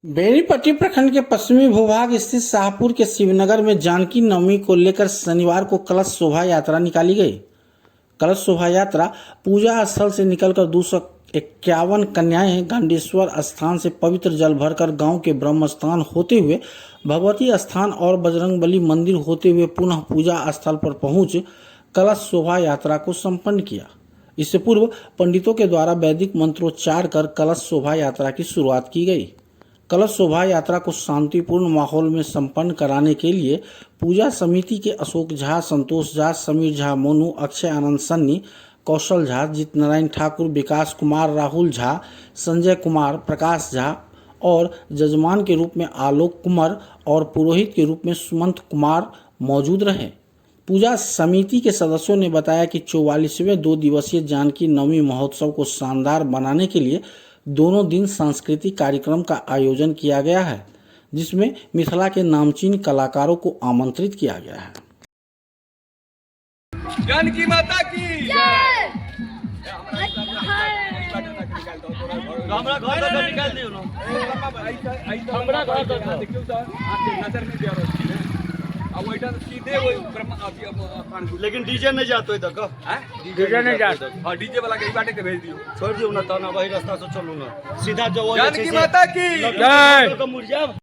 बेनीपट्टी प्रखंड के पश्चिमी भूभाग स्थित शाहपुर के शिवनगर में जानकी नवमी को लेकर शनिवार को कलश शोभा यात्रा निकाली गई। कलश शोभा यात्रा पूजा स्थल से निकलकर 251 कन्याएं गांडेश्वर स्थान से पवित्र जल भरकर गांव के ब्रह्म स्थान होते हुए भगवती स्थान और बजरंगबली मंदिर होते हुए पुनः पूजा स्थल पर पहुंच कलश शोभा यात्रा को संपन्न किया। इससे पूर्व पंडितों के द्वारा वैदिक मंत्रोच्चार कर कलश शोभा यात्रा की शुरुआत की गई। कलश शोभा यात्रा को शांतिपूर्ण माहौल में संपन्न कराने के लिए पूजा समिति के अशोक झा, संतोष झा, समीर झा, मोनू, अक्षय आनंद सन्नी, कौशल झा, जीत नारायण ठाकुर, विकास कुमार, राहुल झा, संजय कुमार, प्रकाश झा और जजमान के रूप में आलोक कुमार और पुरोहित के रूप में सुमंत कुमार मौजूद रहे। पूजा समिति के सदस्यों ने बताया कि 44वें 2 दिवसीय जानकी नवमी महोत्सव को शानदार बनाने के लिए दोनों दिन सांस्कृतिक कार्यक्रम का आयोजन किया गया है, जिसमें मिथिला के नामचीन कलाकारों को आमंत्रित किया गया है। जानकी माता की जय। हमरा घर तक निकाल दियो ना। हमरा घर तक देखियो त नजर नहीं दे रहा है। अब ओइटा सीधे वो ब्रह्म लेकिन डीजे नहीं जातो इधर का हैं डीजे नहीं जातो। हां डीजे वाला के बाटे के भेज दियो। छोड़ दियो ना, तना वही रास्ता से चलो ना, सीधा जो जानकी माता की जय।